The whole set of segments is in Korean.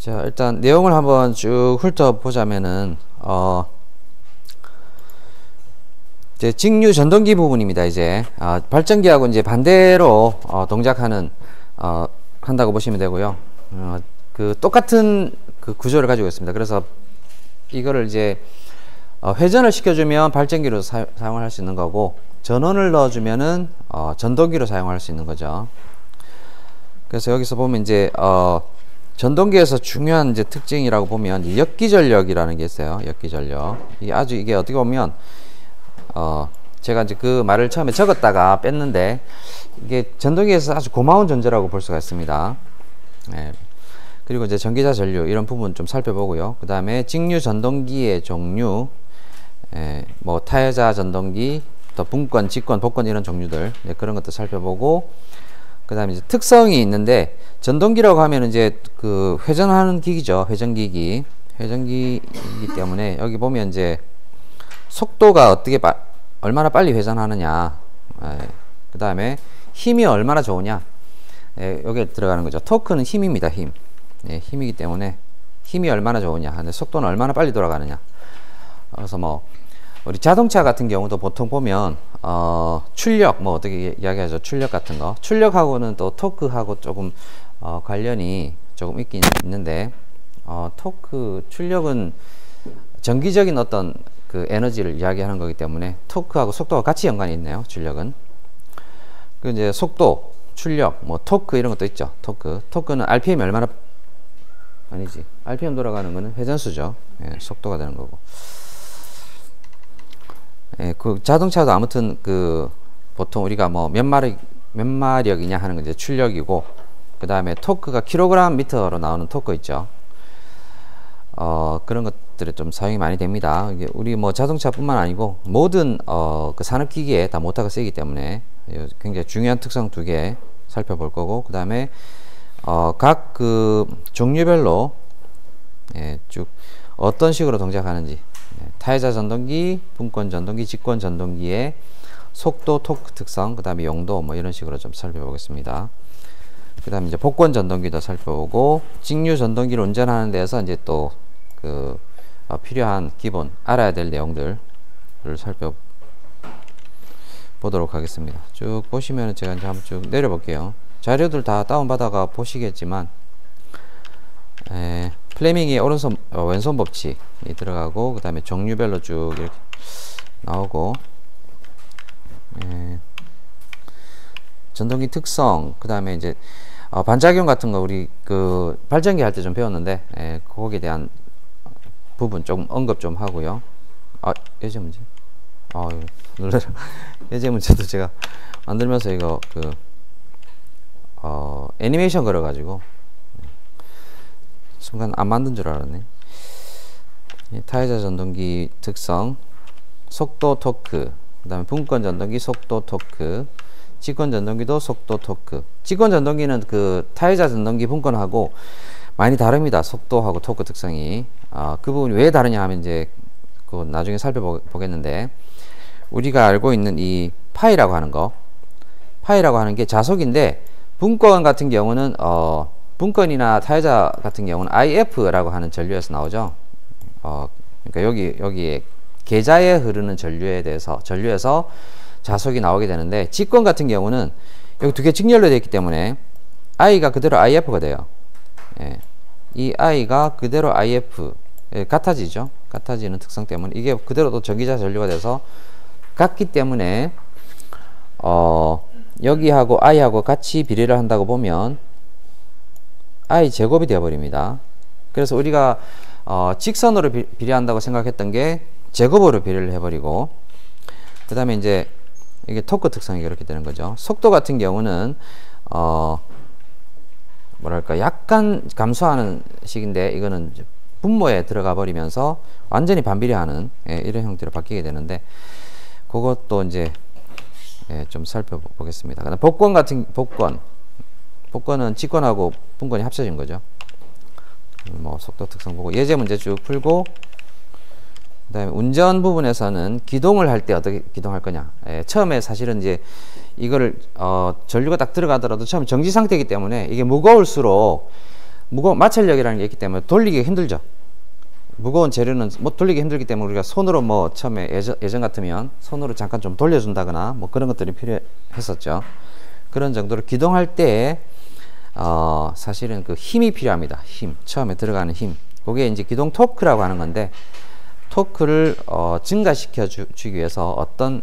자, 일단 내용을 한번 쭉 훑어보자면은 이제 직류 전동기 부분입니다. 이제 발전기하고 이제 반대로 동작하는 한다고 보시면 되고요. 그 똑같은 그 구조를 가지고 있습니다. 그래서 이거를 이제 회전을 시켜주면 발전기로 사용을 할 수 있는 거고, 전원을 넣어주면은 전동기로 사용할 수 있는 거죠. 그래서 여기서 보면 이제 전동기에서 중요한 이제 특징이라고 보면 역기전력이라는 게 있어요. 역기전력. 이게 어떻게 보면 제가 이제 그 말을 처음에 적었다가 뺐는데, 이게 전동기에서 아주 고마운 존재라고 볼 수가 있습니다. 네. 그리고 이제 전기자 전류 이런 부분 좀 살펴보고요. 그 다음에 직류 전동기의 종류, 뭐 타여자 전동기, 또 분권, 직권, 복권 이런 종류들, 네, 그런 것도 살펴보고, 그 다음에 이제 특성이 있는데, 전동기라고 하면 이제 그 회전하는 기기죠. 회전기기. 회전기이기 때문에 여기 보면 이제 속도가 얼마나 빨리 회전하느냐, 그 다음에 힘이 얼마나 좋으냐, 여기에 들어가는 거죠. 토크는 힘입니다. 힘. 힘이기 때문에 힘이 얼마나 좋으냐, 근데 속도는 얼마나 빨리 돌아가느냐. 그래서 뭐 우리 자동차 같은 경우도 보통 보면 출력, 뭐 어떻게 이야기하죠? 출력 같은 거. 출력하고는 또 토크하고 조금 관련이 조금 있긴 있는데, 출력은 정기적인 어떤 그 에너지를 이야기하는 거기 때문에 토크하고 속도가 같이 연관이 있네요. 출력은. 그 이제 속도, 출력, 뭐 토크 이런 것도 있죠. 토크는 RPM이 얼마나, 아니지, RPM 돌아가는 거는 회전수죠. 속도가 되는 거고. 그 자동차도 아무튼 그 보통 우리가 뭐 몇 마력이냐 하는 건 이제 출력이고, 그 다음에 토크가 킬로그램 미터로 나오는 토크 있죠. 그런 것들이 좀 사용이 많이 됩니다. 이게 우리 뭐 자동차뿐만 아니고 모든 그 산업기기에 다 모터가 쓰이기 때문에 굉장히 중요한 특성 두 개 살펴볼 거고, 그 다음에 각 그 종류별로 쭉 어떤 식으로 동작하는지, 타여자 전동기, 분권 전동기, 직권 전동기의 속도, 토크 특성, 그 다음에 용도, 뭐 이런 식으로 좀 살펴보겠습니다. 그 다음에 이제 복권 전동기도 살펴보고, 직류 전동기를 운전하는 데서 이제 또 그 필요한 기본 알아야 될 내용들을 살펴보도록 하겠습니다. 쭉 보시면 제가 이제 한번 쭉 내려볼게요. 자료들 다 다운받아가 보시겠지만, 플레밍의 오른손 왼손 법칙이 들어가고, 그 다음에 종류별로 쭉 이렇게 나오고, 전동기 특성, 그 다음에 이제 반작용 같은 거 우리 그 발전기 할 때 좀 배웠는데, 거기에 대한 부분 좀 언급 좀 하고요. 예제 문제. 놀래라. 예제 문제도 제가 만들면서 이거 그 애니메이션 걸어가지고 순간 안 만든 줄 알았네. 타여자 전동기 특성, 속도, 토크, 그 다음에 분권 전동기 속도, 토크, 직권 전동기도 속도, 토크. 직권 전동기는 그 타여자 전동기 분권하고 많이 다릅니다. 속도하고 토크 특성이. 그 부분이 왜 다르냐 하면 이제 그 나중에 살펴보겠는데, 우리가 알고 있는 이 파이라고 하는 게 자속인데, 분권 같은 경우는 분권이나 타여자 같은 경우는 IF라고 하는 전류에서 나오죠. 그러니까 여기에 계좌에 흐르는 전류에서 자속이 나오게 되는데, 직권 같은 경우는 여기 두 개 직렬로 되어 있기 때문에 I가 그대로 IF가 돼요. 이 I가 그대로 IF, 같아지죠. 같아지는 특성 때문에 이게 그대로 또 전기자 전류가 돼서 같기 때문에 여기하고 I하고 같이 비례를 한다고 보면 I 제곱이 되어 버립니다. 그래서 우리가 직선으로 비례한다고 생각했던 게 제곱으로 비례를 해버리고, 그 다음에 이제 이게 토크 특성이 그렇게 되는 거죠. 속도 같은 경우는 뭐랄까 약간 감소하는 식인데, 이거는 분모에 들어가 버리면서 완전히 반비례하는 이런 형태로 바뀌게 되는데, 그것도 이제 좀 살펴보겠습니다. 그다음 복권은 직권하고 분권이 합쳐진 거죠. 뭐 속도 특성 보고 예제 문제 쭉 풀고, 그다음에 운전 부분에서는 기동을 할 때 어떻게 기동할 거냐. 처음에 사실은 이제 이거를 전류가 딱 들어가더라도 처음 정지 상태이기 때문에 이게 무거울수록 무거운 마찰력이라는 게 있기 때문에 돌리기가 힘들죠. 무거운 재료는 뭐 돌리기 힘들기 때문에 우리가 손으로 뭐 처음에 예전 같으면 손으로 잠깐 좀 돌려준다거나 뭐 그런 것들이 필요했었죠. 그런 정도로 기동할 때 사실은 그 힘이 필요합니다. 힘, 처음에 들어가는 힘. 그게 이제 기동 토크라고 하는 건데, 토크를 증가시켜 주기 위해서 어떤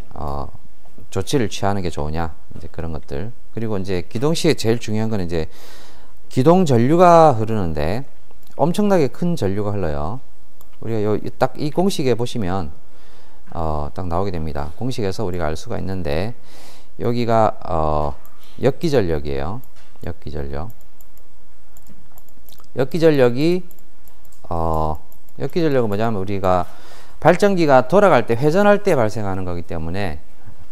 조치를 취하는 게 좋으냐, 이제 그런 것들. 그리고 이제 기동 시에 제일 중요한 건 이제 기동 전류가 흐르는데 엄청나게 큰 전류가 흘러요. 우리가 딱 이 공식에 보시면 딱 나오게 됩니다. 공식에서 우리가 알 수가 있는데, 여기가 역기전력이에요. 역기전력이 역기전력은 뭐냐면 우리가 발전기가 돌아갈 때, 회전할 때 발생하는 거기 때문에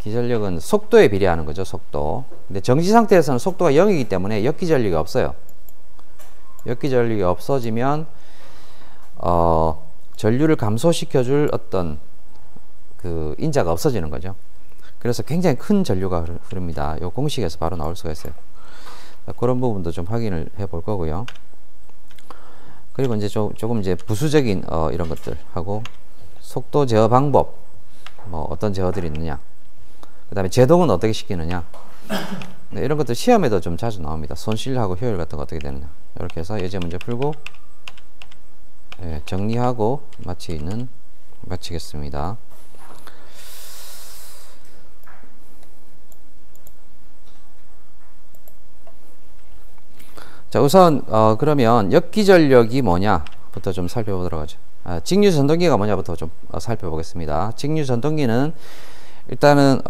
기전력은 속도에 비례하는 거죠. 속도. 근데 정지 상태에서는 속도가 0이기 때문에 역기전력이 없어요. 역기전력이 없어지면 전류를 감소시켜 줄 어떤 그 인자가 없어지는 거죠. 그래서 굉장히 큰 전류가 흐릅니다. 이 공식에서 바로 나올 수가 있어요. 그런 부분도 좀 확인을 해 볼 거고요. 그리고 이제 조금 이제 부수적인 이런 것들 하고, 속도 제어 방법, 뭐 어떤 제어들이 있느냐, 그 다음에 제동은 어떻게 시키느냐, 네, 이런 것들 시험에도 좀 자주 나옵니다. 손실하고 효율 같은 거 어떻게 되느냐. 이렇게 해서 예제 문제 풀고, 예, 정리하고 마치겠습니다. 자, 우선 그러면 역기전력이 뭐냐부터 좀 살펴보도록 하죠. 직류전동기가 뭐냐부터 좀 살펴보겠습니다. 직류전동기는 일단은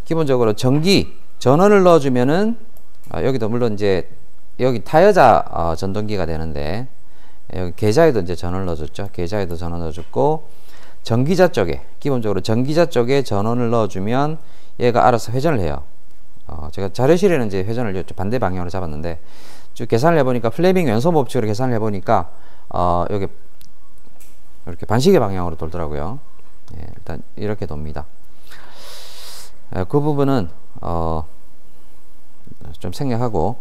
기본적으로 전원을 넣어주면은 여기도 물론 이제 여기 타여자 전동기가 되는데, 여기 계좌에도 이제 전원을 넣어줬죠. 계좌에도 전원 넣어줬고, 전기자 쪽에 기본적으로 전기자 쪽에 전원을 넣어주면 얘가 알아서 회전을 해요. 제가 자료실에는 이제 회전을 반대 방향으로 잡았는데, 쭉 계산을 해보니까 플레밍 연소 법칙으로 계산을 해보니까 여기 이렇게 반시계 방향으로 돌더라고요. 예, 일단 이렇게 돕니다. 그 부분은 좀 생략하고,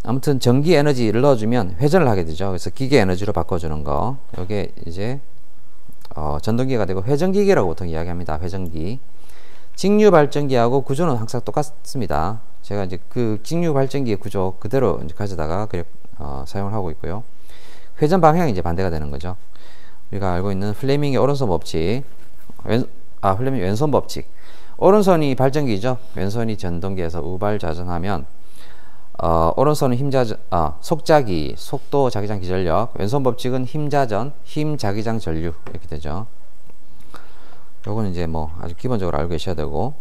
아무튼 전기 에너지를 넣어주면 회전을 하게 되죠. 그래서 기계 에너지로 바꿔주는 거, 이게 이제 전동기가 되고, 회전기계라고 보통 이야기합니다. 회전기. 직류 발전기하고 구조는 항상 똑같습니다. 제가 이제 그 직류 발전기의 구조 그대로 이제 가져다가 사용을 하고 있고요. 회전 방향이 이제 반대가 되는 거죠. 우리가 알고 있는 플레밍의 오른손 법칙, 플레밍 왼손 법칙. 오른손이 발전기죠. 왼손이 전동기에서 우발좌전하면 오른손은 속자기, 속도, 자기장, 기전력. 왼손 법칙은 힘자전, 힘, 자기장, 전류 이렇게 되죠. 요거는 이제 뭐 아주 기본적으로 알고 계셔야 되고,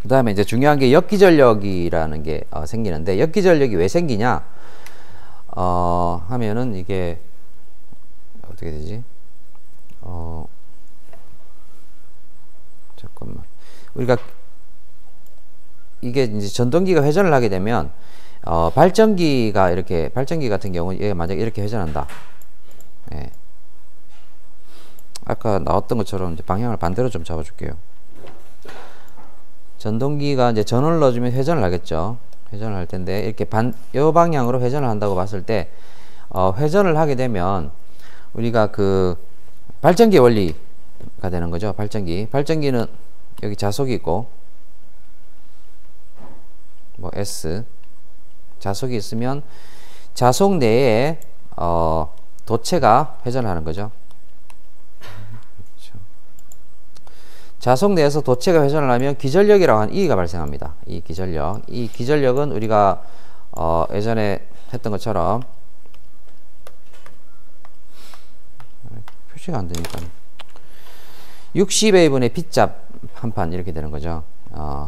그 다음에 이제 중요한 게 역기전력이라는 게 생기는데, 역기전력이 왜 생기냐 하면은 이게 어떻게 되지? 잠깐만. 우리가 이게 이제 전동기가 회전을 하게 되면 발전기가 이렇게, 발전기 같은 경우는 얘가 만약에 이렇게 회전한다. 예. 아까 나왔던 것처럼 이제 방향을 반대로 좀 잡아줄게요. 전동기가 이제 전원을 넣어주면 회전을 하겠죠. 회전을 할 텐데, 이렇게 요 방향으로 회전을 한다고 봤을 때, 회전을 하게 되면 우리가 그 발전기 원리가 되는 거죠. 발전기는 여기 자속이 있고, 뭐 S 자속이 있으면 자속 내에 도체가 회전을 하는 거죠. 자속 내에서 도체가 회전을 하면 기전력이라고 하는 E가 발생합니다. 이 기전력은 우리가 예전에 했던 것처럼, 표시가 안 되니까 60A분의 B잡 한 판 이렇게 되는 거죠.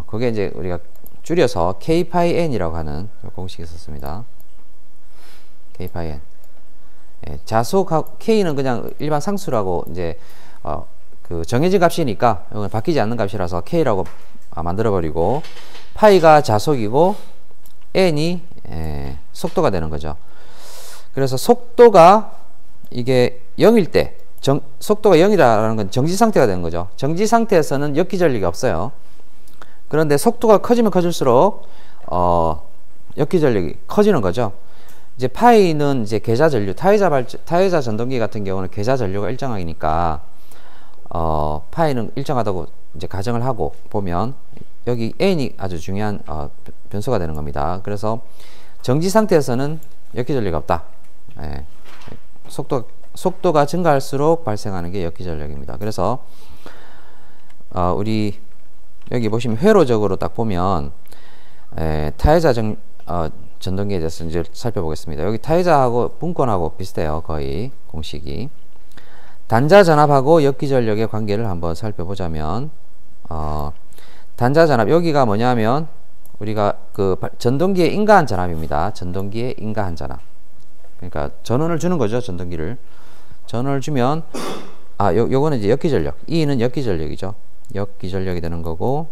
그게 이제 우리가 줄여서 K-N 이라고 하는 공식이 있었습니다. K-N. 예, 자속 K는 그냥 일반 상수라고 이제 그 정해진 값이니까 이건 바뀌지 않는 값이라서 K라고 만들어 버리고, 파이가 자속이고 N이 속도가 되는 거죠. 그래서 속도가 이게 0일 때, 속도가 0이라는 건 정지 상태가 되는 거죠. 정지 상태에서는 역기전력이 없어요. 그런데 속도가 커지면 커질수록 역기전력이 커지는 거죠. 이제 파이는 이제 계좌 전류, 타회자 전동기 같은 경우는 계좌 전류가 일정하니까 파이는 일정하다고 이제 가정을 하고 보면 여기 n이 아주 중요한 변수가 되는 겁니다. 그래서 정지 상태에서는 역기전력이 없다. 예. 속도가 증가할수록 발생하는 게 역기전력입니다. 그래서 우리 여기 보시면 회로적으로 딱 보면 타회자 전동기에 대해서 이제 살펴보겠습니다. 여기 타회자하고 분권하고 비슷해요. 거의 공식이. 단자 전압하고 역기전력의 관계를 한번 살펴보자면 단자 전압 여기가 뭐냐면 우리가 그 전동기의 인가한 전압입니다. 전동기의 인가한 전압. 그러니까 전원을 주는 거죠. 전동기를 전원을 주면 요거는 이제 역기전력. E는 역기전력이죠. 역기전력이 되는 거고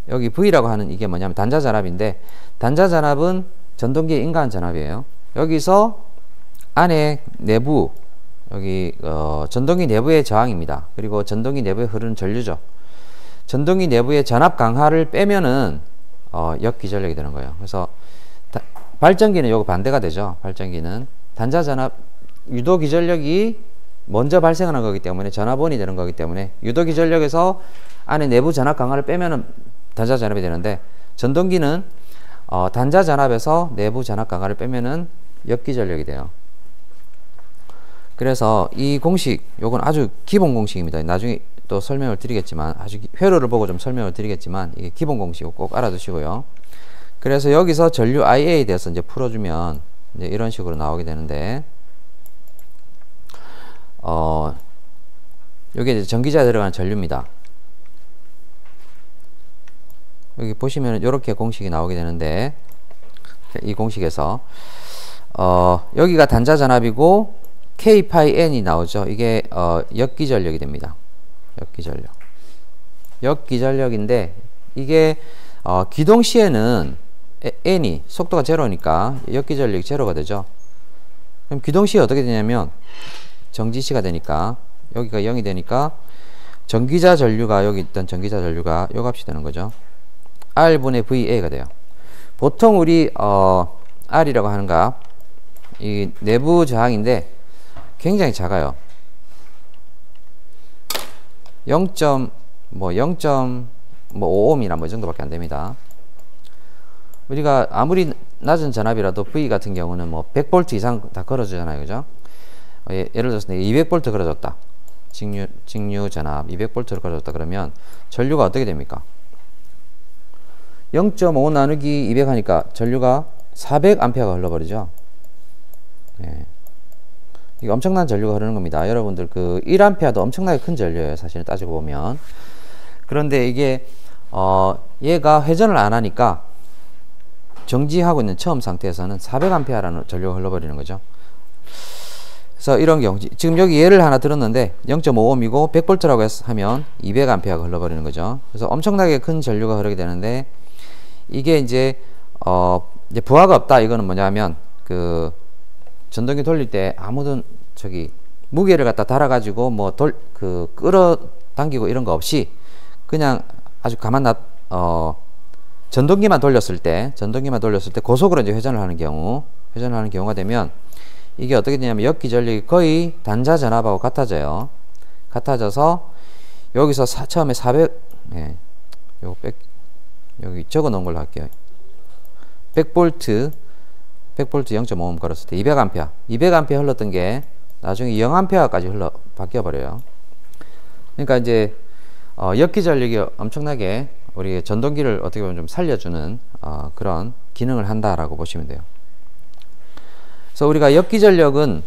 여기 V라고 하는 이게 뭐냐면 단자 전압인데 단자 전압은 전동기의 인가한 전압이에요. 여기서 안에 내부 여기 전동기 내부의 저항입니다. 그리고 전동기 내부에 흐르는 전류죠. 전동기 내부의 전압 강하를 빼면은 역기전력이 되는 거예요. 그래서 발전기는 요거 반대가 되죠. 발전기는 단자 전압 유도 기전력이 먼저 발생하는 거기 때문에 전압원이 되는 거기 때문에 유도 기전력에서 안에 내부 전압 강하를 빼면은 단자 전압이 되는데 전동기는 단자 전압에서 내부 전압 강하를 빼면은 역기전력이 돼요. 그래서 이 공식 요건 아주 기본 공식입니다. 나중에 또 설명을 드리겠지만 아주 회로를 보고 좀 설명을 드리겠지만 이게 기본 공식이고 꼭 알아두시고요. 그래서 여기서 전류 IA에 대해서 이제 풀어주면 이제 이런 식으로 나오게 되는데 여기 이제 전기자에 들어가는 전류입니다. 여기 보시면 이렇게 공식이 나오게 되는데 이 공식에서 여기가 단자 전압이고 K 파이 N이 나오죠. 이게 역기전력이 됩니다. 역기전력인데 이게 기동 시에는 N이 속도가 제로니까 역기전력이 제로가 되죠. 그럼 기동 시에 어떻게 되냐면 정지시가 되니까 여기가 0이 되니까 전기자 전류가 여기 있던 전기자 전류가 요 값이 되는 거죠. R분의 VA가 돼요. 보통 우리 R이라고 하는 값 이 내부 저항인데 굉장히 작아요. 0.5ohm이나 뭐 이 정도밖에 안 됩니다. 우리가 아무리 낮은 전압이라도 V 같은 경우는 뭐 100V 이상 다 걸어주잖아요. 그죠? 예를 들어서 200V 걸어줬다. 직류 전압 200V를 걸어줬다 그러면 전류가 어떻게 됩니까? 0.5 나누기 200 하니까 전류가 400A가 흘러버리죠. 예. 이게 엄청난 전류가 흐르는 겁니다. 여러분들 그 1A도 엄청나게 큰 전류예요. 사실 따지고 보면. 그런데 이게 얘가 회전을 안 하니까 정지하고 있는 처음 상태에서는 400A라는 전류가 흘러버리는 거죠. 그래서 이런 경우 지금 여기 예를 하나 들었는데 0.5ohm이고 100V라고 하면 200A가 흘러버리는 거죠. 그래서 엄청나게 큰 전류가 흐르게 되는데 이게 이제 부하가 없다. 이거는 뭐냐면 그 전동기 돌릴 때 아무든 무게를 갖다 달아가지고 뭐 끌어당기고 이런 거 없이 그냥 아주 전동기만 돌렸을 때 고속으로 이제 회전을 하는 경우가 되면 이게 어떻게 되냐면 역기전력이 거의 단자 전압하고 같아져요. 같아져서 여기서 처음에 400 여기 적어 놓은 걸로 할게요. 100V 0.5ohm 걸었을 때 200A 흘렀던 게 나중에 0A까지 바뀌어 버려요. 그러니까 이제 역기전력이 엄청나게 우리 전동기를 어떻게 보면 좀 살려주는 그런 기능을 한다라고 보시면 돼요. 그래서 우리가 역기전력은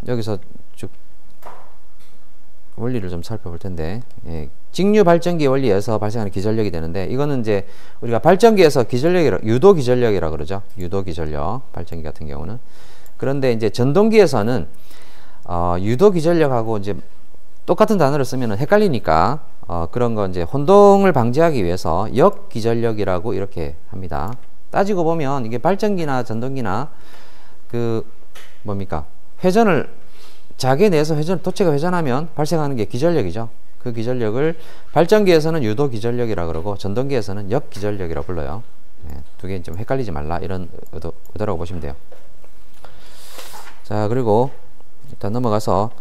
여기서 쭉 원리를 좀 살펴볼 텐데 직류 발전기 원리에서 발생하는 기전력이 되는데 이거는 이제 우리가 발전기에서 유도 기전력이라고 그러죠. 유도 기전력 발전기 같은 경우는. 그런데 이제 전동기에서는 유도 기전력하고 이제 똑같은 단어를 쓰면 헷갈리니까 그런 거 이제 혼동을 방지하기 위해서 역기전력이라고 이렇게 합니다. 따지고 보면 이게 발전기나 전동기나 회전을 자기 내에서 도체가 회전하면 발생하는 게 기전력이죠. 그 기전력을 발전기에서는 유도 기전력이라고 그러고 전동기에서는 역 기전력이라고 불러요. 두 개 좀 헷갈리지 말라 이런 의도라고 보시면 돼요. 자, 그리고 일단 넘어가서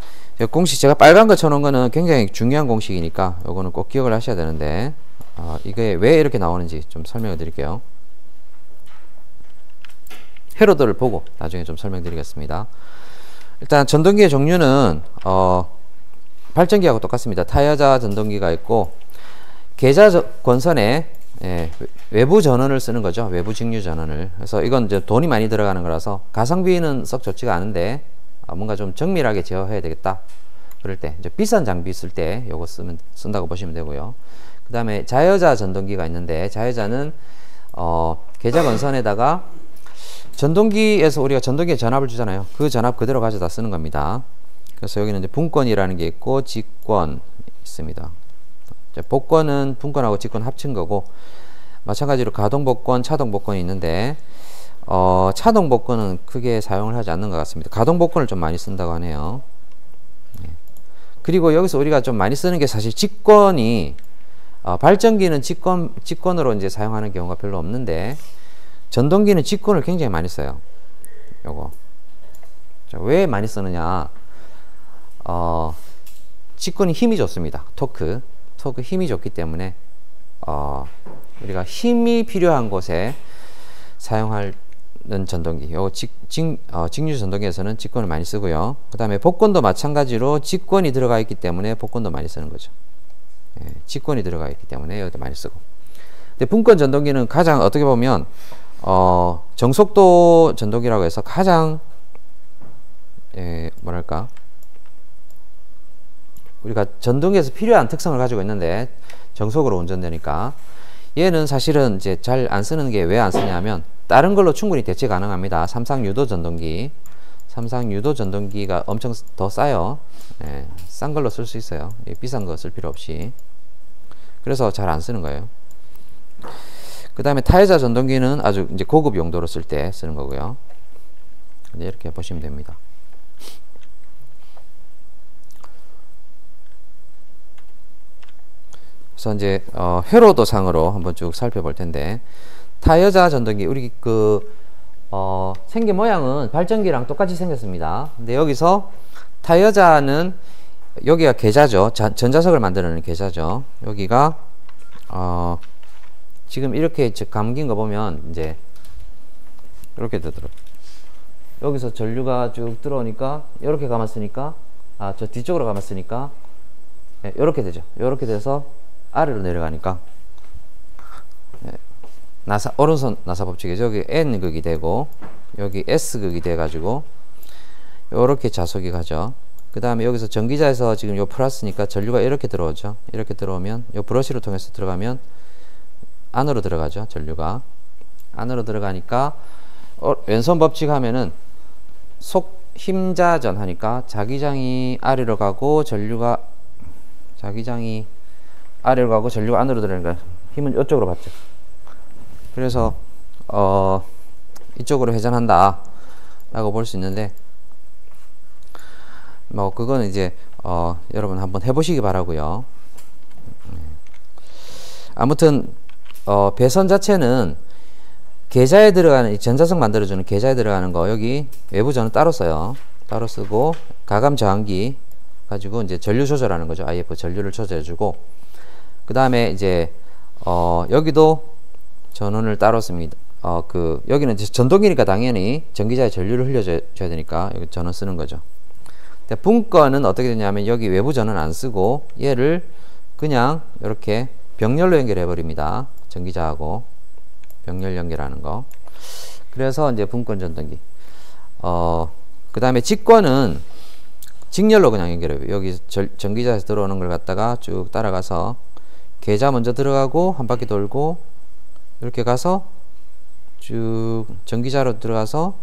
공식 제가 빨간 거 쳐놓은 거는 굉장히 중요한 공식이니까 요거는 꼭 기억을 하셔야 되는데 이게 왜 이렇게 나오는지 좀 설명을 드릴게요. 회로도를 보고 나중에 좀 설명드리겠습니다. 일단 전동기의 종류는 발전기하고 똑같습니다. 타여자 전동기가 있고 계좌 권선에 외부 전원을 쓰는 거죠. 외부 직류 전원을. 그래서 이건 이제 돈이 많이 들어가는 거라서 가성비는 썩 좋지가 않은데 뭔가 좀 정밀하게 제어해야 되겠다. 그럴 때 이제 비싼 장비 쓸 때 요거 쓴다고 보시면 되고요. 그 다음에 자여자 전동기가 있는데 자여자는 계좌 권선에다가 전동기에서 우리가 전동기에 전압을 주잖아요. 그 전압 그대로 가져다 쓰는 겁니다. 그래서 여기는 이제 분권이라는 게 있고 직권 있습니다. 복권은 분권하고 직권 합친 거고 마찬가지로 가동복권, 차동복권이 있는데 차동복권은 크게 사용을 하지 않는 것 같습니다. 가동복권을 좀 많이 쓴다고 하네요. 그리고 여기서 우리가 좀 많이 쓰는 게 사실 직권이 발전기는 직권으로 이제 사용하는 경우가 별로 없는데 전동기는 직권을 굉장히 많이 써요. 요거. 자, 왜 많이 쓰느냐? 직권이 힘이 좋습니다. 토크 힘이 좋기 때문에 우리가 힘이 필요한 곳에 사용하는 전동기. 요 직류 전동기에서는 직권을 많이 쓰고요. 그 다음에 복권도 마찬가지로 직권이 들어가 있기 때문에 복권도 많이 쓰는 거죠. 직권이 들어가 있기 때문에 여기도 많이 쓰고. 근데 분권 전동기는 가장 어떻게 보면 정속도 전동기라고 해서 가장 뭐랄까 우리가 전동기에서 필요한 특성을 가지고 있는데 정속으로 운전되니까 얘는 사실은 이제 잘 안 쓰는 게 왜 안 쓰냐면 다른 걸로 충분히 대체 가능합니다. 삼상유도 전동기가 엄청 더 싸요. 싼 걸로 쓸 수 있어요. 비싼 거 쓸 필요 없이. 그래서 잘 안 쓰는 거예요. 그 다음에 타여자 전동기는 아주 이제 고급 용도로 쓸 때 쓰는 거고요. 이렇게 보시면 됩니다. 그래서 이제 회로도 상으로 한번 쭉 살펴볼 텐데 타여자 전동기 우리 생긴 모양은 발전기랑 똑같이 생겼습니다. 근데 여기서 타여자는 여기가 계좌죠. 전자석을 만드는 계좌죠. 여기가 지금 이렇게 감긴 거 보면 이제 이렇게 되더라고요. 여기서 전류가 쭉 들어오니까 이렇게 감았으니까 저 뒤쪽으로 감았으니까 이렇게 되죠. 이렇게 돼서 아래로 내려가니까 오른손 나사 법칙이죠. 여기 N 극이 되고 여기 S 극이 돼 가지고 이렇게 자속이 가죠. 그 다음에 여기서 전기자에서 지금 요 플러스니까 전류가 이렇게 들어오죠. 이렇게 들어오면 요 브러쉬를 통해서 들어가면 안으로 들어가죠. 전류가 안으로 들어가니까 왼손 법칙 하면은 힘자전 하니까 자기장이 아래로 가고 전류가 자기장이 아래로 가고 전류가 안으로 들어가니까 힘은 이쪽으로 받죠. 그래서 이쪽으로 회전한다 라고 볼 수 있는데 뭐 그거는 이제 여러분 한번 해보시기 바라고요. 아무튼 배선 자체는 계좌에 들어가는 이 전자석 만들어주는 계좌에 들어가는 거 여기 외부 전원 따로 써요. 따로 쓰고 가감 저항기 가지고 이제 전류 조절하는 거죠. IF 전류를 조절해주고 그 다음에 이제 여기도 전원을 따로 씁니다. 여기는 이제 전동기니까 당연히 전기자에 전류를 흘려줘야 되니까 여기 전원 쓰는 거죠. 근데 분권은 어떻게 되냐면 여기 외부 전원 안 쓰고 얘를 그냥 이렇게 병렬로 연결해 버립니다. 전기자하고 병렬 연결하는 거. 그래서 이제 분권 전동기. 그 다음에 직권은 직렬로 그냥 연결해요. 여기 전기자에서 들어오는 걸 갖다가 쭉 따라가서 계좌 먼저 들어가고 한 바퀴 돌고 이렇게 가서 쭉 전기자로 들어가서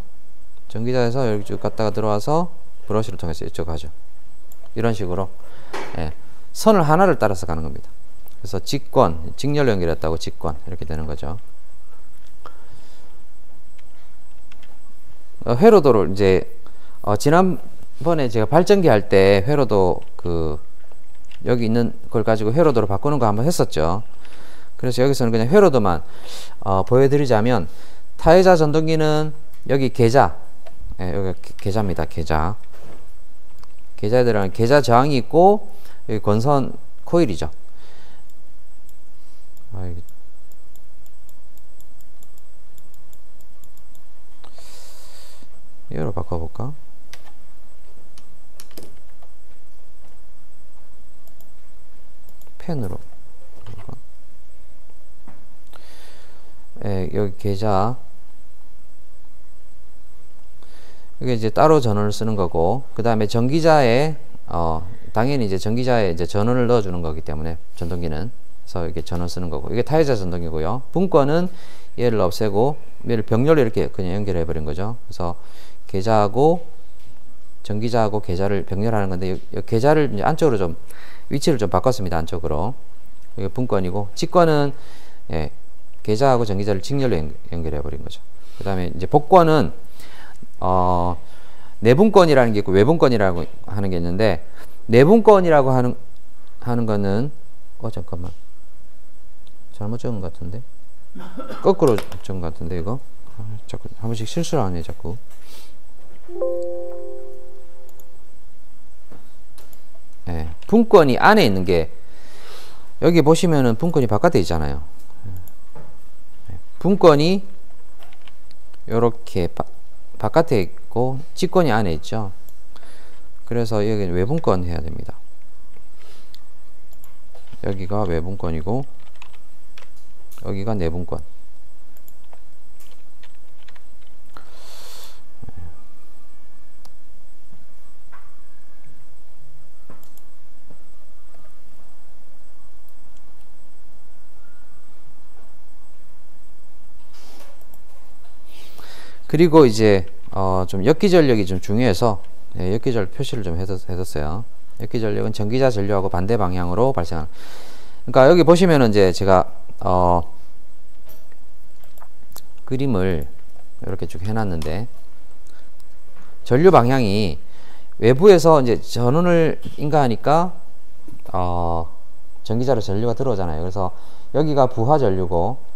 전기자에서 여기 쭉 갔다가 들어와서 브러쉬를 통해서 이쪽 가죠. 이런 식으로 선을 하나를 따라서 가는 겁니다. 그래서 직권, 직렬로 연결했다고 직권 이렇게 되는 거죠. 회로도를 이제 지난번에 제가 발전기 할 때 회로도 여기 있는 걸 가지고 회로도로 바꾸는 거 한번 했었죠. 그래서 여기서는 그냥 회로도만 보여드리자면 타회자 전동기는 여기 계좌, 예, 여기 계좌입니다. 계좌에 들어가는 계좌 저항이 있고 여기 권선 코일이죠. 이거로 바꿔볼까? 펜으로. 예, 여기 계좌. 이게 이제 따로 전원을 쓰는 거고, 그 다음에 전기자에, 당연히 이제 전기자에 이제 전원을 넣어주는 거기 때문에, 전동기는. 그래서 이렇게 전원 쓰는 거고, 이게 타회자 전동기고요. 분권은 얘를 없애고, 얘를 병렬로 이렇게 그냥 연결해 버린 거죠. 그래서 계좌하고, 전기자하고 계좌를 병렬하는 건데, 이 계좌를 이제 안쪽으로 좀, 위치를 좀 바꿨습니다. 안쪽으로. 이게 분권이고, 직권은, 예, 계좌하고 전기자를 직렬로 연결해 버린 거죠. 그 다음에 이제 복권은, 내분권이라는 게 있고 외분권이라고 하는 게 있는데, 내분권이라고 하는 거는, 잠깐만. 잘못 적은 것 같은데? 거꾸로 적은 것 같은데, 이거? 자꾸, 한 번씩 실수를 하네, 자꾸. 예, 분권이 안에 있는 게, 여기 보시면은 분권이 바깥에 있잖아요. 분권이 요렇게 바깥에 있고 직권이 안에 있죠. 그래서 여기는 외분권 해야 됩니다. 여기가 외분권이고 여기가 내분권. 그리고 이제 좀 역기전력이 좀 중요해서 역기전력 표시를 좀 해뒀어요. 역기전력은 전기자 전류하고 반대 방향으로 발생하는. 그러니까 여기 보시면은 이제 제가 그림을 이렇게 쭉 해놨는데, 전류 방향이 외부에서 이제 전원을 인가하니까 전기자로 전류가 들어오잖아요. 그래서 여기가 부하 전류고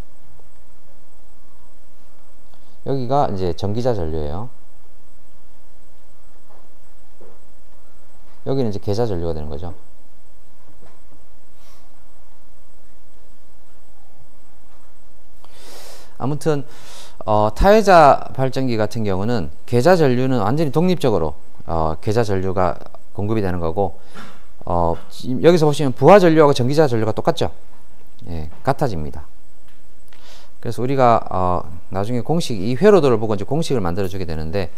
여기가 이제 전기자 전류예요. 여기는 이제 계좌 전류가 되는 거죠. 아무튼 타회자 발전기 같은 경우는 계좌 전류는 완전히 독립적으로 계좌 전류가 공급이 되는 거고, 여기서 보시면 부하 전류하고 전기자 전류가 똑같죠. 예, 같아집니다. 그래서 우리가 나중에 공식, 이 회로도를 보고 이제 공식을 만들어 주게 되는데,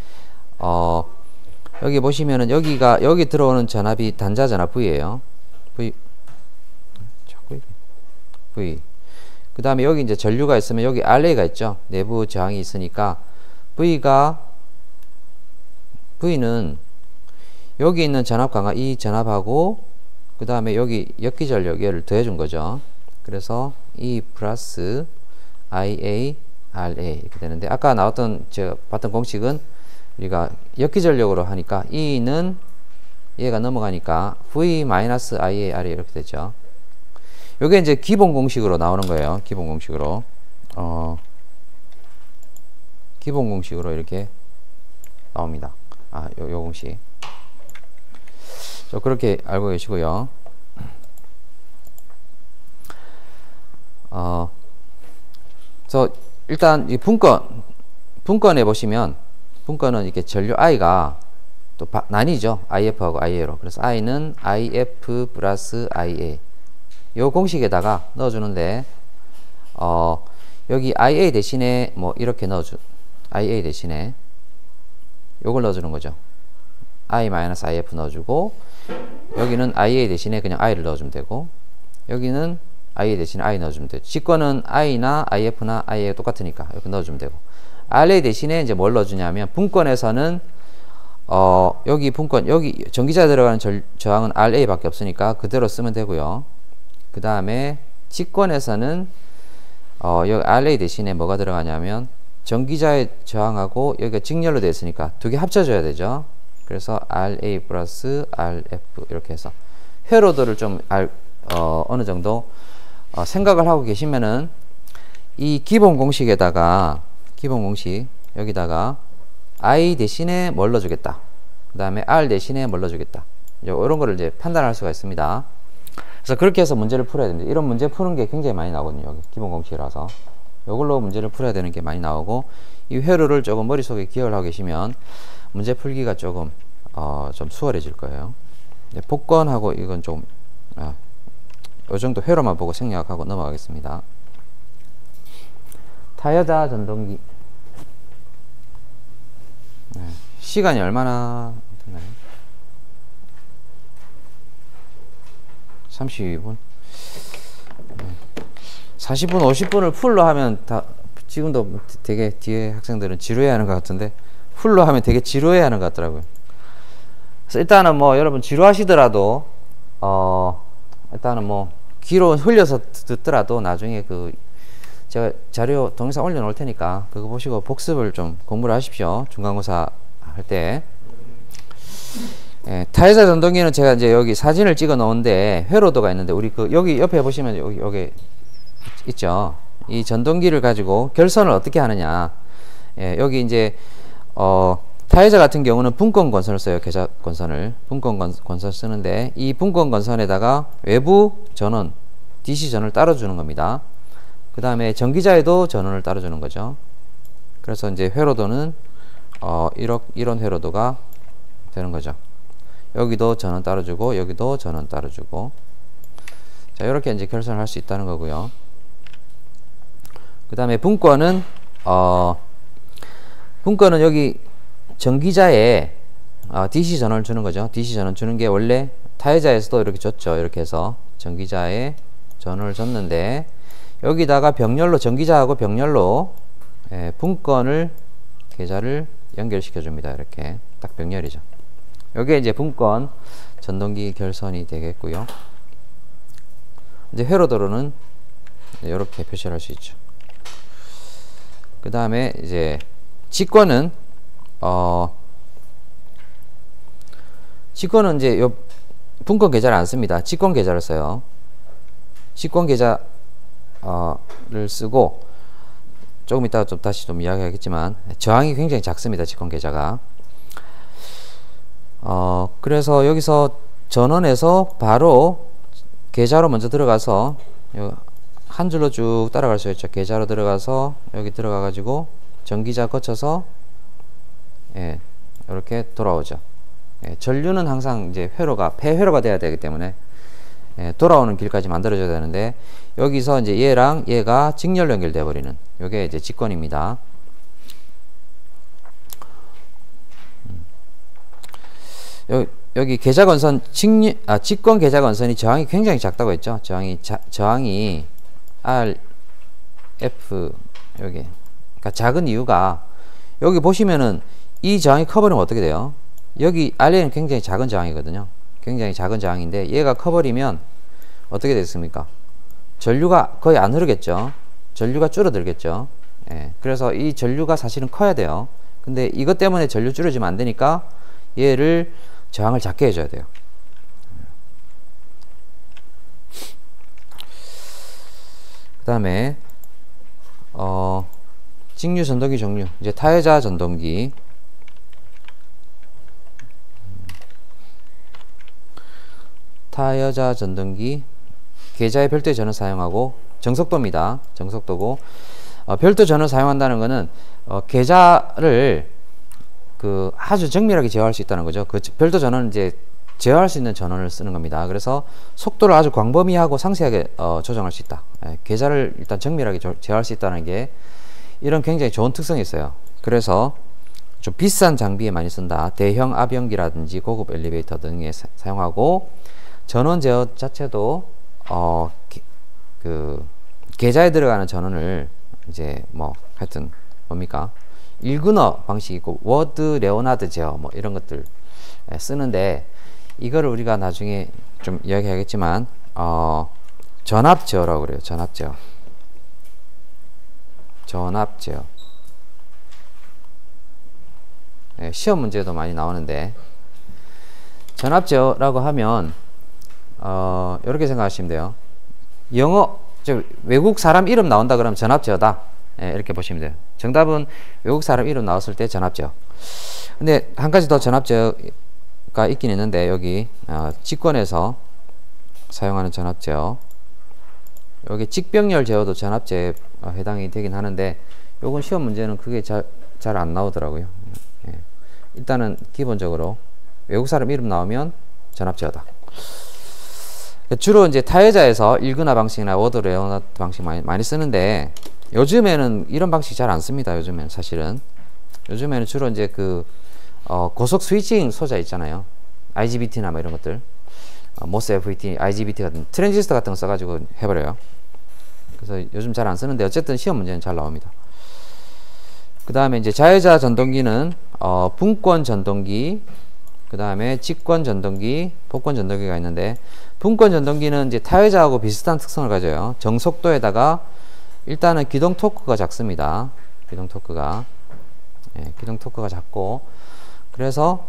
여기 보시면은 여기 들어오는 전압이 단자 전압 V예요. V. 그 다음에 여기 이제 전류가 있으면 여기 RA가 있죠. 내부 저항이 있으니까 V는 여기 있는 전압 강하, 이 전압하고 그 다음에 여기 역기전력 얘를 더해준 거죠. 그래서 E 플러스 IA, RA 이렇게 되는데, 아까 나왔던 제가 봤던 공식은 우리가 역기전력으로 하니까 E는 얘가 넘어가니까 V-IA, RA 이렇게 되죠. 요게 이제 기본 공식으로 나오는 거예요. 기본 공식으로 기본 공식으로 이렇게 나옵니다. 요 공식. 그렇게 알고 계시고요. 그래서 일단 이 분권에 보시면, 분권은 이렇게 전류 I가 또 나뉘죠. IF하고 IA로. 그래서 I는 IF 플러스 IA. 요 공식에다가 넣어주는데, 여기 IA 대신에 뭐 이렇게 IA 대신에 요걸 넣어주는 거죠. I-IF 넣어주고, 여기는 IA 대신에 그냥 I를 넣어주면 되고, 여기는 IA 대신에 I 넣어주면 되죠. 직권은 I나 IF나 IA가 똑같으니까 이렇게 넣어주면 되고, RA 대신에 이제 뭘 넣어주냐면, 분권에서는 여기 분권, 여기 전기자에 들어가는 저항은 RA 밖에 없으니까 그대로 쓰면 되고요. 그 다음에 직권에서는 여기 RA 대신에 뭐가 들어가냐면, 전기자의 저항하고 여기가 직렬로 되어 있으니까 두 개 합쳐줘야 되죠. 그래서 RA 플러스 RF 이렇게 해서 회로도를 좀 어느 정도 생각을 하고 계시면은 이 기본 공식에다가 기본 공식 여기다가 I 대신에 뭘 넣어주겠다. 그 다음에 R 대신에 뭘 넣어주겠다. 이런 거를 이제 판단할 수가 있습니다. 그래서 그렇게 해서 문제를 풀어야 됩니다. 이런 문제 푸는 게 굉장히 많이 나오거든요. 여기 기본 공식이라서. 이걸로 문제를 풀어야 되는 게 많이 나오고, 이 회로를 조금 머릿속에 기억을 하고 계시면 문제 풀기가 조금 좀 수월해질 거예요. 복권하고 이건 좀 요 정도 회로만 보고 생략하고 넘어가겠습니다. 타여자 전동기. 시간이 얼마나 되나요? 32분. 40분, 50분을 풀로 하면 다, 지금도 되게 뒤에 학생들은 지루해 하는 것 같은데, 풀로 하면 되게 지루해 하는 것 같더라고요. 그래서 일단은 뭐 여러분 지루하시더라도, 일단은 뭐 귀로 흘려서 듣더라도 나중에 제가 자료 동영상 올려놓을 테니까 그거 보시고 복습을 좀 공부를 하십시오. 중간고사 할 때. 타여자 전동기는 제가 이제 여기 사진을 찍어 놓은데 회로도가 있는데, 우리 여기 옆에 보시면 여기 있죠. 이 전동기를 가지고 결선을 어떻게 하느냐. 여기 이제 타여자 같은 경우는 분권 건선을 써요. 계좌 건선을 분권 건선 쓰는데, 이 분권 건선에다가 외부 전원 DC 전원을 따로 주는 겁니다. 그 다음에 전기자에도 전원을 따로 주는 거죠. 그래서 이제 회로도는 이런 회로도가 되는 거죠. 여기도 전원 따로 주고 여기도 전원 따로 주고, 자 이렇게 이제 결선을 할 수 있다는 거고요. 그 다음에 분권은 여기 전기자에 DC 전원을 주는 거죠. DC 전원 주는 게 원래 타여자에서도 이렇게 줬죠. 이렇게 해서 전기자에 전원을 줬는데, 여기다가 병렬로, 전기자하고 병렬로 분권을 계좌를 연결시켜 줍니다. 이렇게 딱 병렬이죠. 여기에 이제 분권 전동기 결선이 되겠고요. 이제 회로도로는 이렇게 표시를 할 수 있죠. 그 다음에 이제 직권은 직권은 이제 요 분권 계좌를 안 씁니다. 직권 계좌를 써요. 직권 계좌를 쓰고, 조금 이따가 좀 다시 좀 이야기하겠지만 저항이 굉장히 작습니다. 직권 계좌가. 그래서 여기서 전원에서 바로 계좌로 먼저 들어가서 한 줄로 쭉 따라갈 수 있죠. 계좌로 들어가서 여기 들어가 가지고 전기자 거쳐서 이렇게 돌아오죠. 전류는 항상 이제 폐회로가 돼야 되기 때문에 돌아오는 길까지 만들어줘야 되는데, 여기서 이제 얘랑 얘가 직렬로 연결돼 버리는, 요게 이제 직권입니다. 여기 계좌건선 직권 계좌건선이 저항이 굉장히 작다고 했죠. 저항이 RF 여기, 그러니까 작은 이유가, 여기 보시면은 이 저항이 커버리면 어떻게 돼요? 여기 RA는 굉장히 작은 저항이거든요. 굉장히 작은 저항인데 얘가 커버리면 어떻게 됐습니까? 전류가 거의 안 흐르겠죠. 전류가 줄어들겠죠. 그래서 이 전류가 사실은 커야 돼요. 근데 이것 때문에 전류 줄여지면 안 되니까 얘를 저항을 작게 해줘야 돼요. 그 다음에 직류 전동기 종류, 이제 타여자 전동기. 타여자 전동기 계좌에 별도의 전원을 사용하고, 정속도입니다. 정속도고, 별도 전원을 사용한다는 것은 계좌를 아주 정밀하게 제어할 수 있다는 거죠. 별도 전원은 이제 제어할 수 있는 전원을 쓰는 겁니다. 그래서 속도를 아주 광범위하고 상세하게 조정할 수 있다. 계좌를 일단 정밀하게 제어할 수 있다는 게 이런 굉장히 좋은 특성이 있어요. 그래서 좀 비싼 장비에 많이 쓴다. 대형 압연기라든지 고급 엘리베이터 등에 사용하고, 전원 제어 자체도 계좌에 들어가는 전원을 이제 뭐 하여튼 뭡니까, 1근어 방식이고 워드 레오나드 제어 뭐 이런 것들 쓰는데, 이거를 우리가 나중에 좀 이야기하겠지만 전압 제어라고 그래요. 전압 제어. 전압 제어. 시험 문제도 많이 나오는데, 전압 제어라고 하면 이렇게 생각하시면 돼요. 외국 사람 이름 나온다 그러면 전압제어다. 예, 이렇게 보시면 돼요. 정답은 외국 사람 이름 나왔을 때 전압제어. 근데 한 가지 더 전압제어가 있긴 있는데 여기 직권에서 사용하는 전압제어, 여기 직병렬 제어도 전압제에 해당이 되긴 하는데 요건 시험 문제는 그게 잘 안 나오더라고요. 예. 일단은 기본적으로 외국 사람 이름 나오면 전압제어다. 주로 이제 타회자에서 일근화 방식이나 워드 레오나드 방식 많이 쓰는데 요즘에는 이런 방식 잘 안 씁니다. 요즘에는 사실은 요즘에는 주로 이제 그 고속 스위칭 소자 있잖아요. IGBT나 뭐 이런 것들, 모스 FET, IGBT 같은 트랜지스터 같은 거 써가지고 해버려요. 그래서 요즘 잘 안 쓰는데 어쨌든 시험 문제는 잘 나옵니다. 그 다음에 이제 자회자 전동기는 분권 전동기, 그 다음에 직권 전동기, 복권 전동기가 있는데, 분권 전동기는 이제 타회자하고 비슷한 특성을 가져요. 정속도에다가 일단은 기동 토크가 작습니다. 기동 토크가 작고, 그래서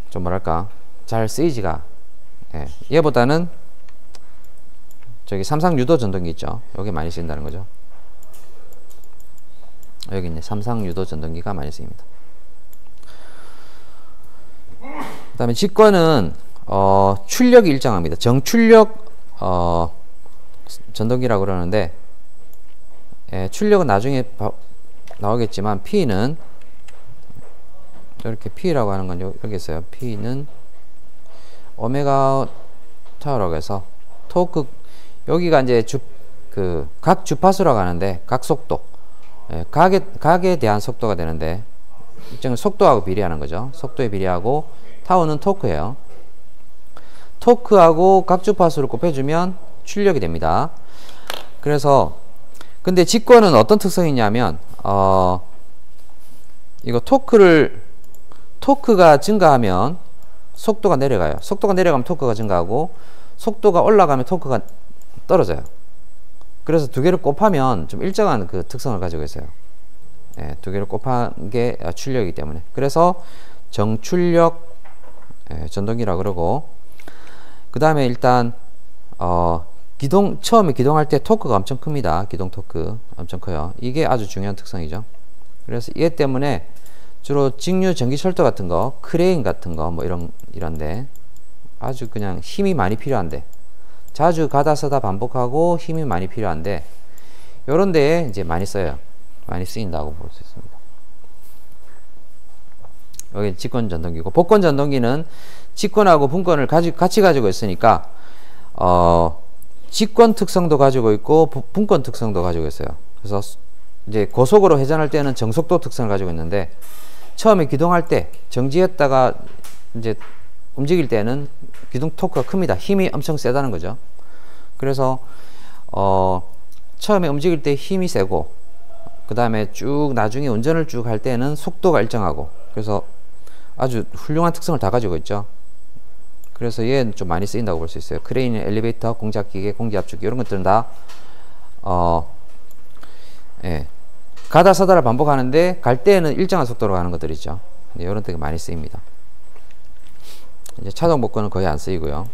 좀 뭐랄까 잘 쓰이지가, 얘보다는 저기 삼상 유도 전동기 있죠. 여기 많이 쓰인다는 거죠. 여기 있네. 삼상 유도 전동기가 많이 쓰입니다. 그 다음에 직권은 출력이 일정합니다. 정출력 전동기라고 그러는데, 출력은 나중에 나오겠지만 P는 이렇게 P라고 하는 건 여기 있어요. P는 오메가 타워라고 해서 토크, 여기가 이제 각 주파수라고 하는데 각 속도, 각에 대한 속도가 되는데 일정한 속도하고 비례하는 거죠. 속도에 비례하고, 타워는 토크예요. 토크하고 각 주파수를 곱해주면 출력이 됩니다. 그래서 근데 직권은 어떤 특성이 있냐면 이거 토크가 증가하면 속도가 내려가요. 속도가 내려가면 토크가 증가하고, 속도가 올라가면 토크가 떨어져요. 그래서 두 개를 곱하면 좀 일정한 그 특성을 가지고 있어요. 두 개를 곱한 게 출력이기 때문에. 그래서 정출력 전동기라고 그러고, 그 다음에 일단 처음에 기동할 때 토크가 엄청 큽니다. 기동 토크 엄청 커요. 이게 아주 중요한 특성이죠. 그래서 얘 때문에 주로 직류 전기 철도 같은 거, 크레인 같은 거 뭐 이런데 아주 그냥 힘이 많이 필요한데, 자주 가다 서다 반복하고 힘이 많이 필요한데, 요런 데에 이제 많이 써요. 많이 쓰인다고 볼 수 있습니다. 여기 직권 전동기고, 복권 전동기는 직권하고 분권을 같이 가지고 있으니까 직권 특성도 가지고 있고 분권 특성도 가지고 있어요. 그래서 이제 고속으로 회전할 때는 정속도 특성을 가지고 있는데, 처음에 기동할 때 정지했다가 이제 움직일 때는 기동 토크가 큽니다. 힘이 엄청 세다는 거죠. 그래서 처음에 움직일 때 힘이 세고, 그 다음에 쭉 나중에 운전을 쭉 할 때는 속도가 일정하고, 그래서 아주 훌륭한 특성을 다 가지고 있죠. 그래서 얘는 좀 많이 쓰인다고 볼 수 있어요. 크레인, 엘리베이터, 공작기계, 공기압축기 이런 것들은 다 가다 서다를 반복하는데 갈 때는 일정한 속도로 가는 것들 있죠. 이런 데 많이 쓰입니다. 이제 차동 복권은 거의 안 쓰이고요.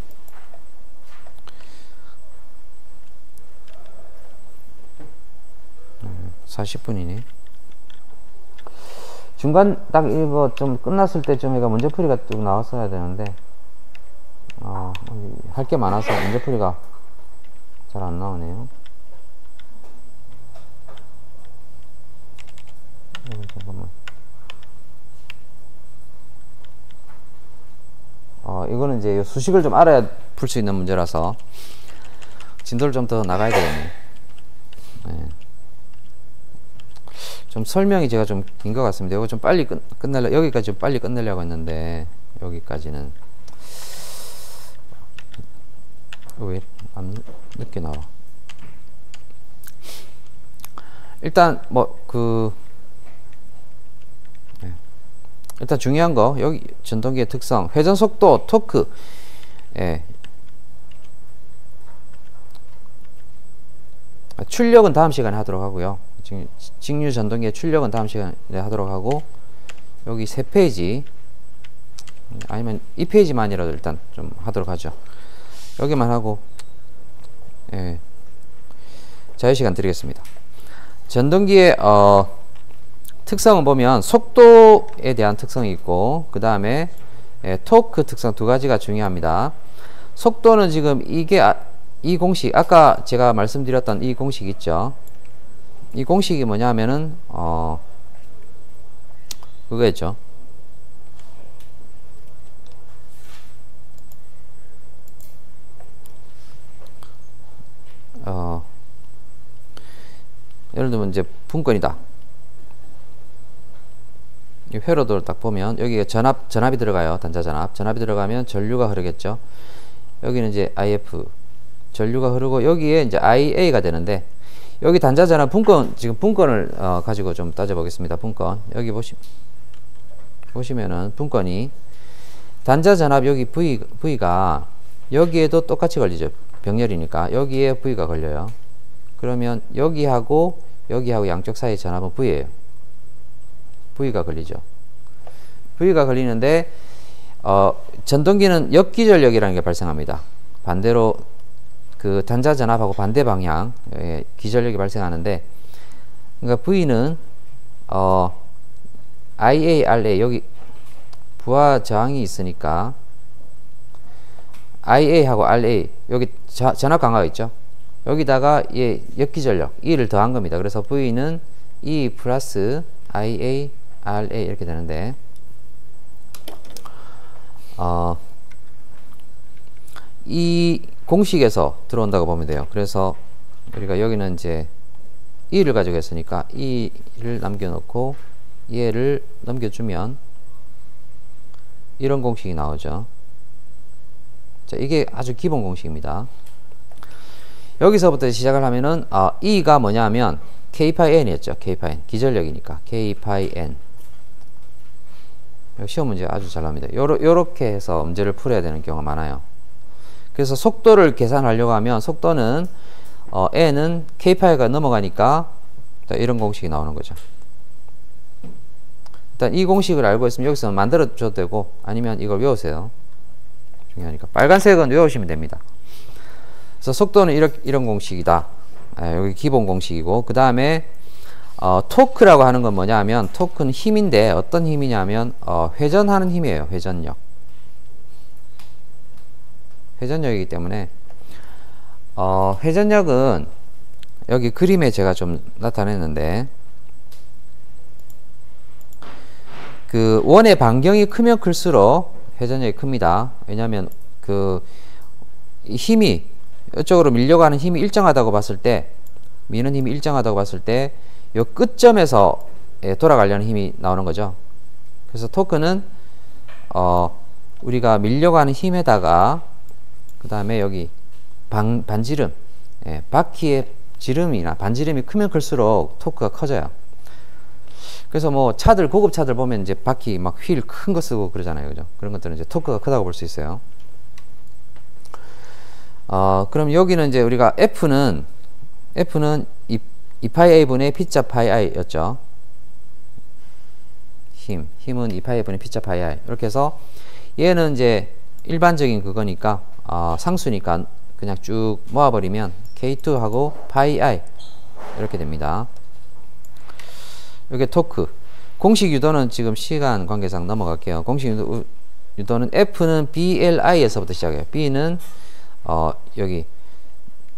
40분이네. 중간 딱 이거 좀 끝났을 때쯤 얘가 문제풀이가 좀 나왔어야 되는데 할 게 많아서 문제풀이가 잘 안 나오네요. 잠깐만. 이거는 이제 수식을 좀 알아야 풀 수 있는 문제라서 진도를 좀 더 나가야 되겠네. 네. 좀 설명이 제가 좀 긴 것 같습니다. 이거 좀 빨리 여기까지 좀 빨리 끝내려고 했는데, 여기까지는 왜 안 늦게 나와? 일단 일단 중요한 거, 여기 전동기의 특성, 회전 속도, 토크, 출력은 다음 시간에 하도록 하고요. 직류 전동기의 출력은 다음 시간에 하도록 하고, 여기 3페이지 아니면 2페이지만이라도 일단 좀 하도록 하죠. 여기만 하고 예, 자유시간 드리겠습니다. 전동기의 특성은 보면 속도에 대한 특성이 있고 그 다음에 토크 특성 두 가지가 중요합니다. 속도는 지금 이게 이 공식 아까 제가 말씀드렸던 이 공식 있죠. 이 공식이 뭐냐면은 그거였죠. 예를 들면 이제 분권이다. 이 회로도를 딱 보면 여기에 전압이 들어가요. 단자 전압이 들어가면 전류가 흐르겠죠. 여기는 이제 IF 전류가 흐르고 여기에 이제 IA가 되는데 여기 단자 전압 분권 지금 분권을 가지고 좀 따져보겠습니다. 분권 여기 보시면은 분권이 단자 전압 여기 V가 여기에도 똑같이 걸리죠. 병렬이니까 여기에 V가 걸려요. 그러면 여기하고 양쪽 사이 전압은 V예요. V가 걸리죠. V가 걸리는데 전동기는 역기전력이라는 게 발생합니다. 반대로 그 단자 전압하고 반대 방향 기전력이 발생하는데 그러니까 V는 IA, RA 여기 부하 저항이 있으니까 IA하고 RA 여기 전압 강화가 있죠. 여기다가 역기전력 E를 더한 겁니다. 그래서 V는 E 플러스 IA, RA 이렇게 되는데 이 공식에서 들어온다고 보면 돼요. 그래서 우리가 여기는 이제 E를 가지고 있으니까 E를 남겨놓고 얘를 넘겨주면 이런 공식이 나오죠. 자, 이게 아주 기본 공식입니다. 여기서부터 시작을 하면은 E가 뭐냐면 K-N 이었죠. K-N 기전력이니까 K-N 시험 문제 아주 잘 나옵니다. 요렇게 해서 문제를 풀어야 되는 경우가 많아요. 그래서 속도를 계산하려고 하면 속도는 N은 K-가 넘어가니까 이런 공식이 나오는 거죠. 일단 이 공식을 알고 있으면 여기서 만들어 줘도 되고 아니면 이걸 외우세요. 중요하니까 빨간색은 외우시면 됩니다. 그래서 속도는 이런 공식이다. 여기 기본 공식이고 그 다음에 토크라고 하는 건 뭐냐 하면 토크는 힘인데 어떤 힘이냐면 회전하는 힘이에요. 회전력이기 때문에 회전력은 여기 그림에 제가 좀 나타냈는데 그 원의 반경이 크면 클수록 회전력이 큽니다. 왜냐하면 그 힘이 이쪽으로 밀려고 하는 힘이 일정하다고 봤을 때 미는 힘이 일정하다고 봤을 때 이 끝점에서 돌아가려는 힘이 나오는 거죠. 그래서 토크는 우리가 밀려고 하는 힘에다가 그 다음에 여기 반지름 바퀴의 지름이나 반지름이 크면 클수록 토크가 커져요. 그래서 뭐 고급 차들 보면 이제 바퀴 막 휠 큰 거 쓰고 그러잖아요. 그죠? 그런 것들은 이제 토크가 크다고 볼 수 있어요. 그럼 여기는 이제 우리가 F는 2파이 A분의 P자 파이 I 였죠. 힘은 2파이 A분의 P자 파이 I. 이렇게 해서 얘는 이제 일반적인 그거니까, 상수니까 그냥 쭉 모아버리면 K2하고 파이 I. 이렇게 됩니다. 이게 토크. 공식 유도는 지금 시간 관계상 넘어갈게요. 공식 유도는 F는 BLI에서부터 시작해요. B는 여기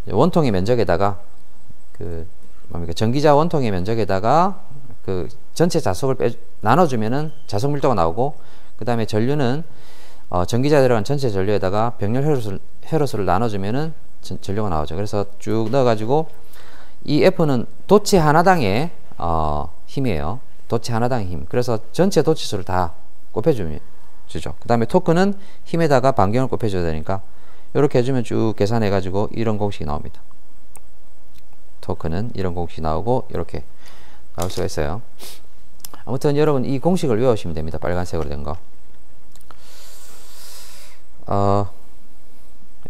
원통의 면적에다가 전기자 원통의 면적에다가 그 전체 자속을 나눠주면은 자속 밀도가 나오고, 그 다음에 전류는 전기자 들어간 전체 전류에다가 병렬 회로수를 나눠주면은 전류가 나오죠. 그래서 쭉 넣어가지고 이 F는 도체 하나당의 힘이에요. 도체 하나당의 힘. 그래서 전체 도체수를 다 곱해주죠. 그 다음에 토크는 힘에다가 반경을 곱해줘야 되니까 이렇게 해주면 쭉 계산해가지고 이런 공식이 나옵니다. 토크는 이런 공식이 나오고 이렇게 나올 수가 있어요. 아무튼 여러분 이 공식을 외우시면 됩니다. 빨간색으로 된 거.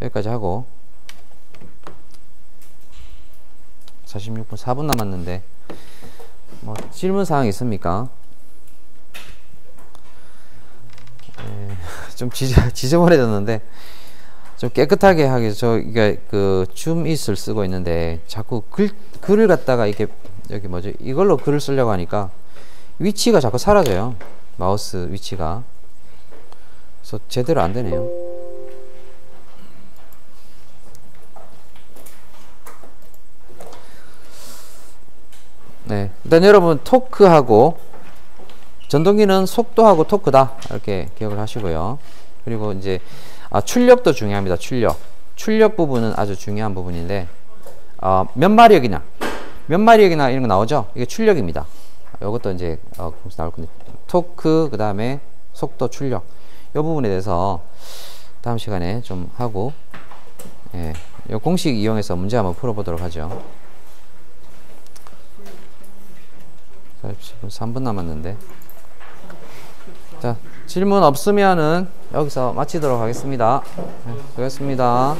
여기까지 하고 46분 4분 남았는데 뭐 질문사항 있습니까? 좀 지저분해졌는데 좀 깨끗하게 하기 위해서 저희가 그 줌잇을 쓰고 있는데 자꾸 글을 갖다가 이렇게 여기 뭐죠? 이걸로 글을 쓰려고 하니까 위치가 자꾸 사라져요. 마우스 위치가. 그래서 제대로 안 되네요. 네. 일단 여러분 토크하고 전동기는 속도하고 토크다. 이렇게 기억을 하시고요. 그리고 이제 출력도 중요합니다. 출력 부분은 아주 중요한 부분인데 몇 마력이나 이런 거 나오죠? 이게 출력입니다. 이것도 이제 거기서 나올 건데 토크 그 다음에 속도 출력 이 부분에 대해서 다음 시간에 좀 하고 이 공식 이용해서 문제 한번 풀어보도록 하죠. 자, 지금 3분 남았는데 자 질문 없으면은 여기서 마치도록 하겠습니다. 네, 수고하셨습니다.